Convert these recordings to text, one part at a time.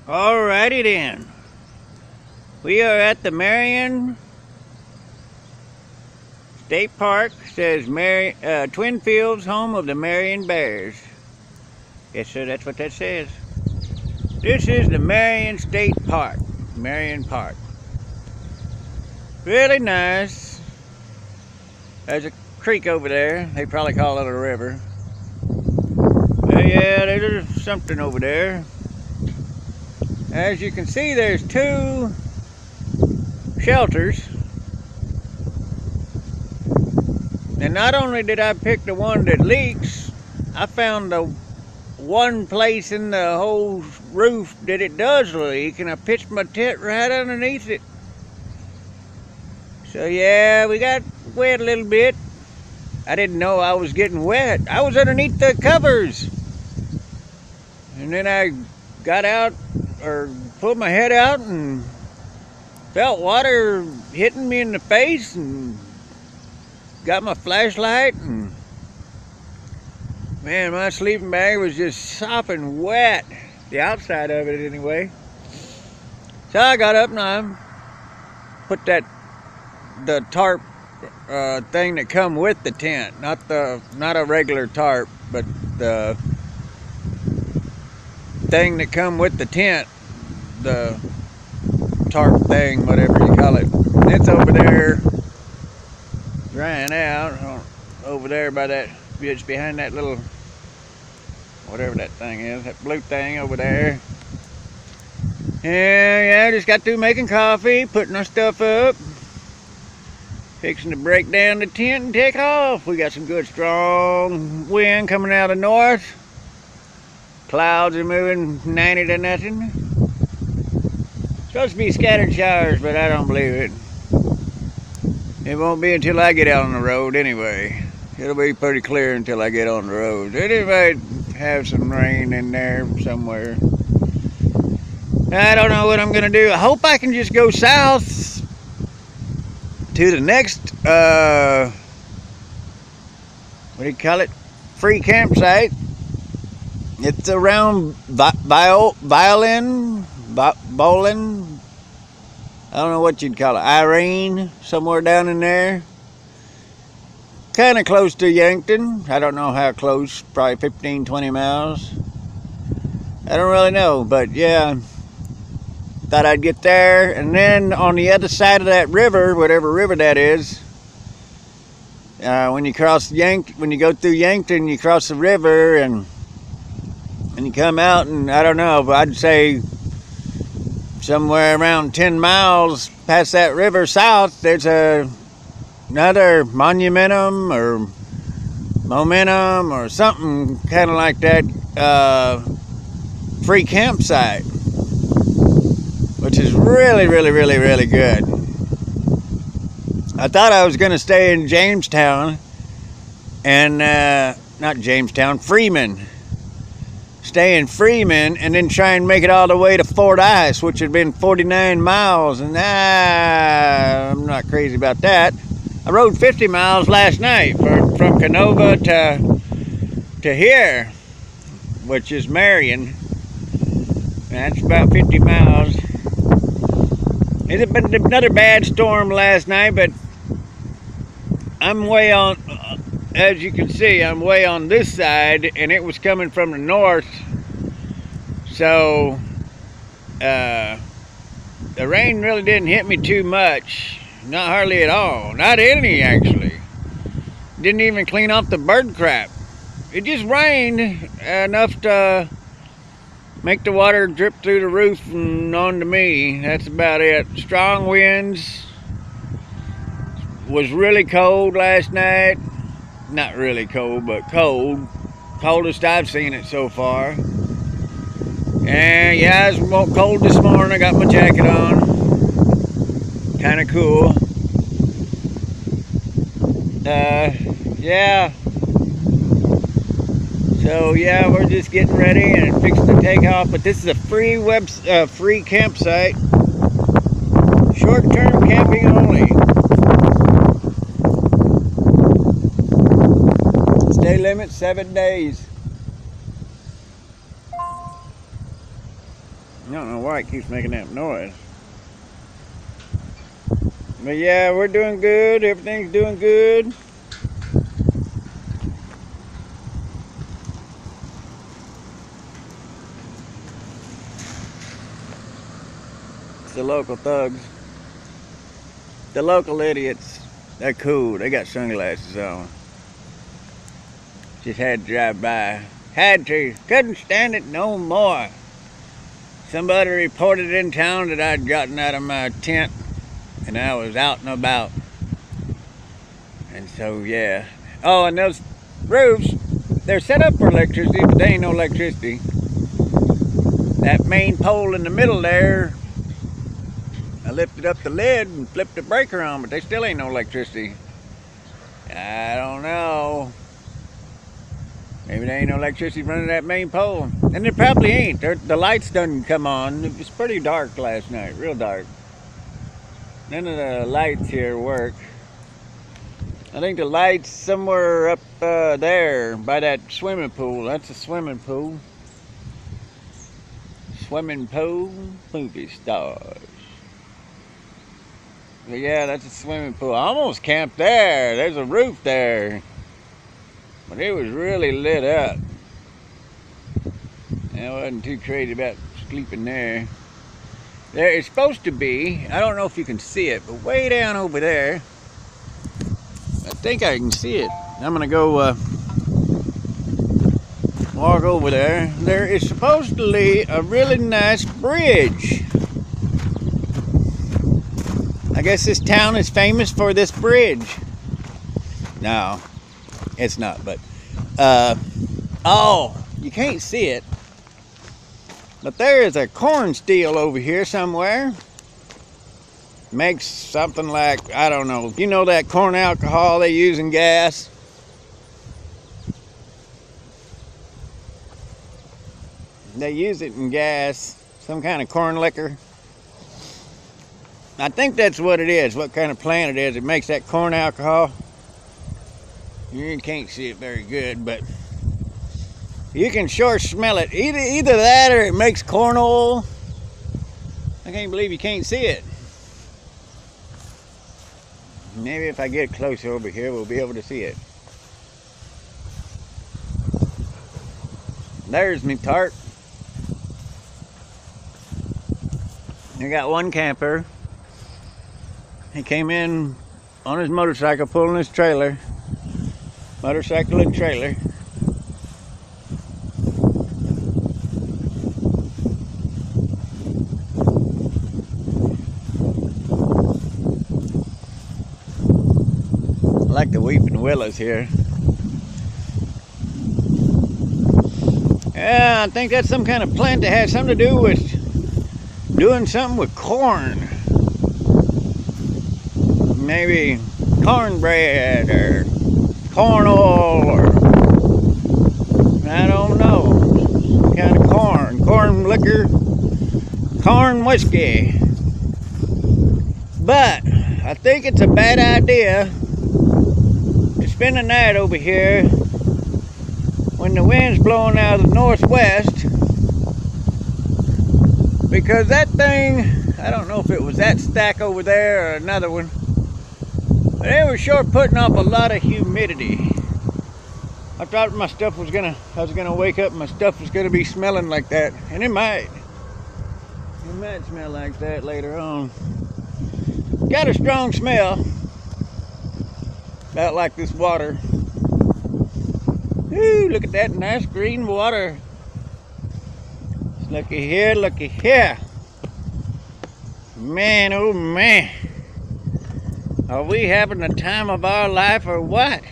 Alrighty then. We are at the Marion State Park. Says Twin Fields, home of the Marion Bears. Yes, sir, that's what that says. This is the Marion State Park. Marion Park. Really nice. There's a creek over there. They probably call it a river. Yeah, there's something over there. As you can see, there's two shelters. And not only did I pick the one that leaks, I found the one place in the whole roof that it does leak, and I pitched my tent right underneath it. So yeah, we got wet a little bit. I didn't know I was getting wet. I was underneath the covers. And then I got out, or pulled my head out, and felt water hitting me in the face, and got my flashlight, and man, my sleeping bag was just sopping wet. The outside of it anyway. So I got up and I put the tarp thing that come with the tent, not a regular tarp, but the thing that come with the tent, the tarp thing, whatever you call it. It's over there drying out over there by that, it's behind that little, whatever that thing is, that blue thing over there. And yeah, just got through making coffee, putting our stuff up, fixing to break down the tent and take off. We got some good strong wind coming out of the north. Clouds are moving 90 to nothing. Supposed to be scattered showers, but I don't believe it. It won't be until I get out on the road anyway. It'll be pretty clear until I get on the road. It might have some rain in there somewhere. I don't know what I'm gonna do. I hope I can just go south to the next, what do you call it? Free campsite. It's around Bowling. I don't know what you'd call it. Irene, somewhere down in there. Kind of close to Yankton. I don't know how close, probably 15, 20 miles. I don't really know, but yeah. Thought I'd get there. And then on the other side of that river, whatever river that is, when you go through Yankton, you cross the river and you come out, and I don't know, but I'd say somewhere around 10 miles past that river south, there's another momentum or something kind of like that, free campsite, which is really, really, really, really good. I thought I was going to stay in Jamestown and not Jamestown, Freeman. Stay in Freeman and then try and make it all the way to Fordyce, which had been 49 miles, and I'm not crazy about that. I rode 50 miles last night from Canova to here, which is Marion. That's about 50 miles. It's been another bad storm last night, but I'm way on, as you can see, I'm way on this side, and it was coming from the north. So the rain really didn't hit me too much. Not hardly at all. Not any, actually. Didn't even clean off the bird crap. It just rained enough to make the water drip through the roof and onto me. That's about it. Strong winds. Was really cold last night. Not really cold, but cold. Coldest I've seen it so far. And yeah, it's cold this morning. I got my jacket on. Kind of cool. Yeah. So yeah, we're just getting ready and fixing to take off. But this is a free campsite. Short-term camping only. Stay limit 7 days. I don't know why it keeps making that noise. But yeah, we're doing good. Everything's doing good. It's the local thugs. The local idiots. They're cool. They got sunglasses on. Just had to drive by. Had to. Couldn't stand it no more. Somebody reported in town that I'd gotten out of my tent and I was out and about. And so, yeah. Oh, and those roofs, they're set up for electricity, but they ain't no electricity. That main pole in the middle there, I lifted up the lid and flipped the breaker on, but they still ain't no electricity. I don't know. Maybe there ain't no electricity running that main pole. And there probably ain't. The lights didn't come on. It was pretty dark last night, real dark. None of the lights here work. I think the lights somewhere up there by that swimming pool. That's a swimming pool. Swimming pool, movie stars. But yeah, that's a swimming pool. I almost camped there. There's a roof there. But it was really lit up. I wasn't too crazy about sleeping there. There is supposed to be, I don't know if you can see it, but way down over there, I think I can see it. I'm gonna go walk over there. There is supposedly a really nice bridge. I guess this town is famous for this bridge. No. It's not, but oh, you can't see it, but there is a corn steel over here somewhere. Makes something like, I don't know, you know that corn alcohol they use in gas? They use it in gas, some kind of corn liquor. I think that's what it is, what kind of plant it is. It makes that corn alcohol. You can't see it very good, but you can sure smell it. Either that or it makes corn oil. I can't believe you can't see it. Maybe if I get closer over here, we'll be able to see it. There's me tarp. I got one camper. He came in on his motorcycle pulling his trailer. Motorcycle and trailer. I like the weeping willows here. Yeah, I think that's some kind of plant that has something to do with doing something with corn. Maybe cornbread or corn oil, or I don't know, some kind of corn liquor, corn whiskey. But I think it's a bad idea to spend the night over here when the wind's blowing out of the northwest, because that thing, I don't know if it was that stack over there or another one, but they were sure putting off a lot of humidity. I thought my stuff was I was gonna wake up and my stuff was gonna be smelling like that. And it might smell like that later on. Got a strong smell. About like this water. Ooh, look at that nice green water. Looky here, looky here. Man, oh man. Are we having the time of our life or what?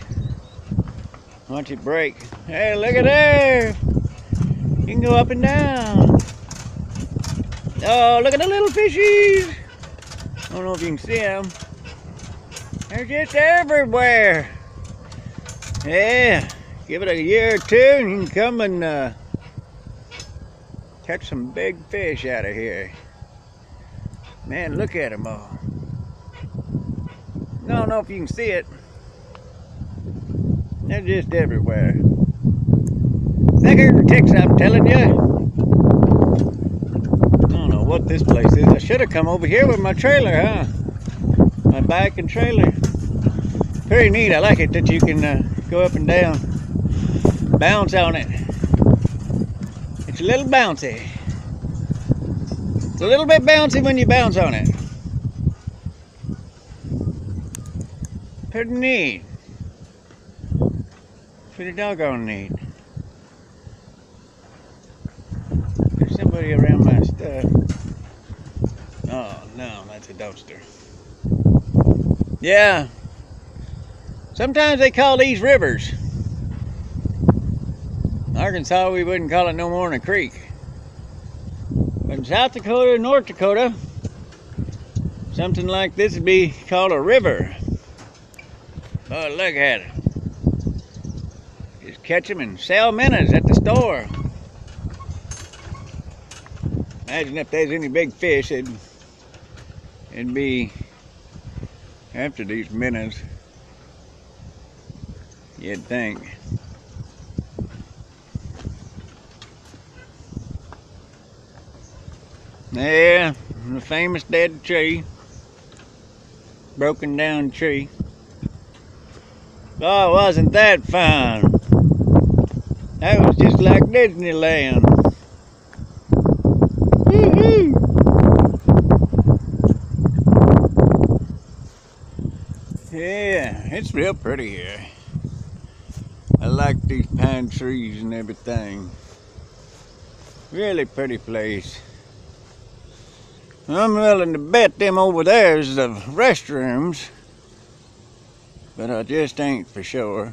Watch it break. Hey, look at there. You can go up and down. Oh, look at the little fishies. I don't know if you can see them. They're just everywhere. Yeah, give it a year or two and you can come and catch some big fish out of here. Man, look at them all. I don't know if you can see it. They're just everywhere. Thicker than ticks, I'm telling you. what this place is. I should have come over here with my trailer, huh? My bike and trailer. Very neat. I like it that you can go up and down, bounce on it. It's a little bouncy. It's a little bit bouncy when you bounce on it. Pretty neat. Pretty doggone neat. There's somebody around my stuff. Oh no, that's a dumpster. Yeah. Sometimes they call these rivers. In Arkansas, we wouldn't call it no more than a creek. But in South Dakota and North Dakota, something like this would be called a river. Oh, look at it. Just catch them and sell minnows at the store. Imagine if there's any big fish, it'd be after these minnows, you'd think. Yeah, the famous dead tree. Broken down tree. Oh, wasn't that fun? That was just like Disneyland. Woo-hoo. Yeah, it's real pretty here. I like these pine trees and everything. Really pretty place. I'm willing to bet them over there is the restrooms, but I just ain't for sure.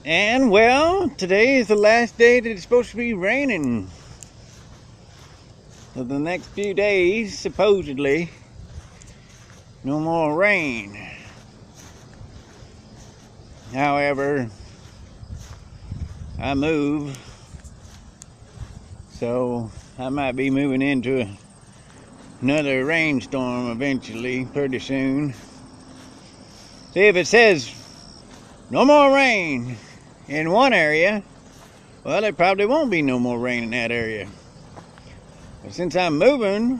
And well, today is the last day that it's supposed to be raining. For the next few days, supposedly, no more rain. However, I move, so I might be moving into another rainstorm eventually, pretty soon. See, if it says no more rain in one area, well, there probably won't be no more rain in that area. But since I'm moving,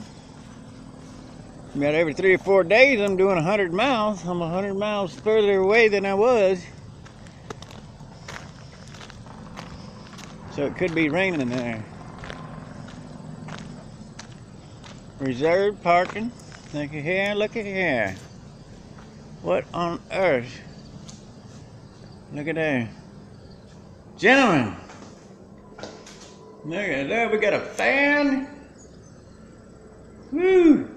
about every 3 or 4 days I'm doing 100 miles. I'm 100 miles further away than I was. So it could be raining in there. Reserved parking. Look at here, look at here. What on earth? Look at there. Gentlemen, look at there, we got a fan. Woo!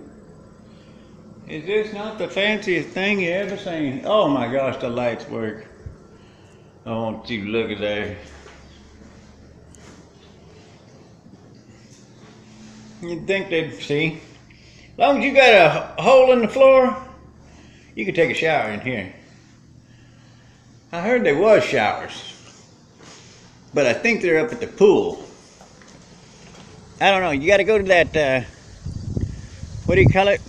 Is this not the fanciest thing you ever seen? Oh my gosh, the lights work. I want you to look at that. You'd think they'd see. As long as you got a hole in the floor, you can take a shower in here. I heard there was showers, but I think they're up at the pool. I don't know, you gotta go to that, what do you call it?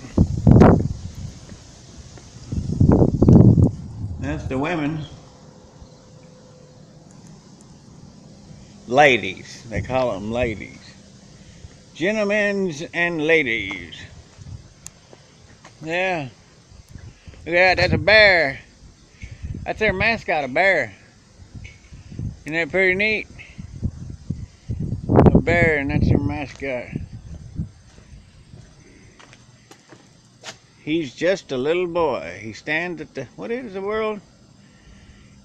That's the women. Ladies, they call them ladies. Gentlemen's and ladies. Yeah. Look at that, that's a bear. That's their mascot, a bear. Isn't that pretty neat? A bear, and that's their mascot. He's just a little boy. He stands at the, what is the world?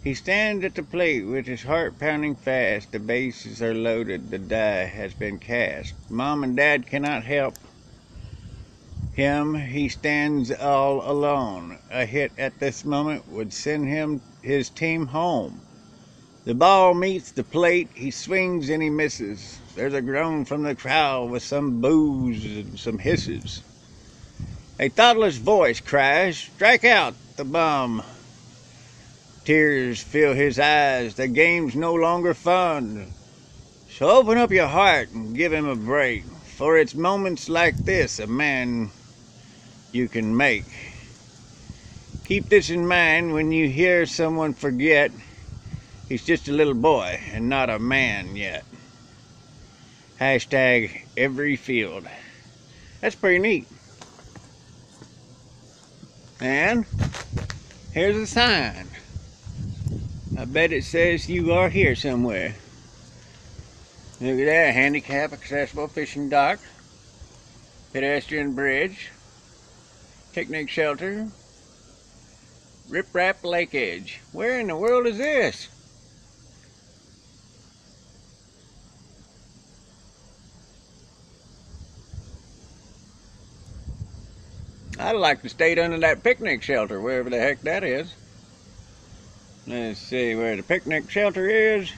He stands at the plate with his heart pounding fast. The bases are loaded. The die has been cast. Mom and Dad cannot help him. He stands all alone. A hit at this moment would send his team home. The ball meets the plate. He swings and he misses. There's a groan from the crowd with some boos and some hisses. A thoughtless voice cries, "Strike out the bum." Tears fill his eyes. The game's no longer fun. So open up your heart and give him a break. For it's moments like this a man you can make. Keep this in mind when you hear someone forget he's just a little boy and not a man yet. Hashtag every field. That's pretty neat. And here's a sign. I bet it says you are here somewhere. Look at that, handicap accessible fishing dock, pedestrian bridge, picnic shelter, riprap lake edge. Where in the world is this? I'd like to stay under that picnic shelter, wherever the heck that is. Let's see where the picnic shelter is.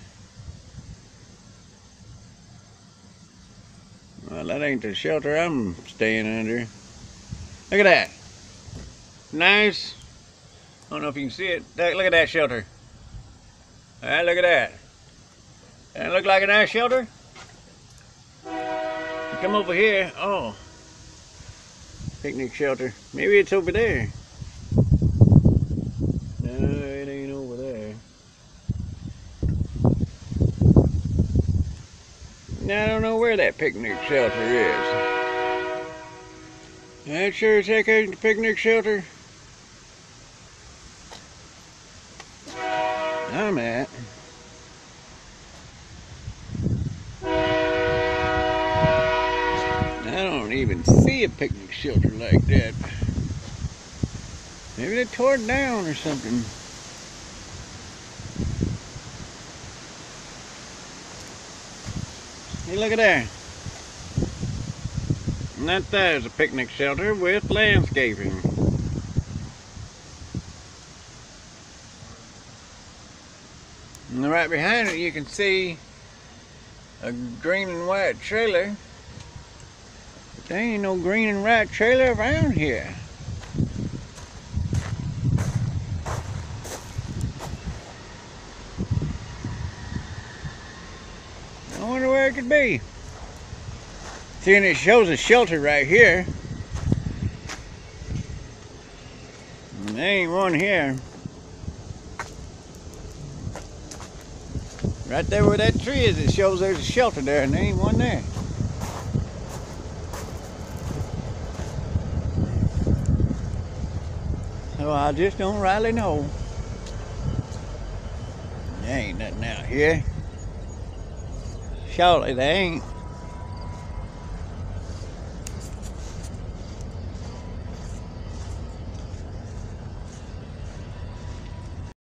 Well, that ain't the shelter I'm staying under. Look at that. Nice. I don't know if you can see it. Look at that shelter. Alright, look at that. Doesn't it look like a nice shelter? You come over here. Oh. Picnic shelter. Maybe it's over there. No, it ain't over there. Now, I don't know where that picnic shelter is. That sure as heck ain't the picnic shelter I'm at. I don't even see a picnic shelter like that. Maybe they tore it down or something. Hey, look at there. And that there's a picnic shelter with landscaping. And right behind it you can see a green and white trailer. But there ain't no green and white trailer around here. I wonder where it could be. Seeing it shows a shelter right here. And there ain't one here. Right there where that tree is, it shows there's a shelter there, and there ain't one there. So I just don't rightly know. There ain't nothing out here. Surely there ain't.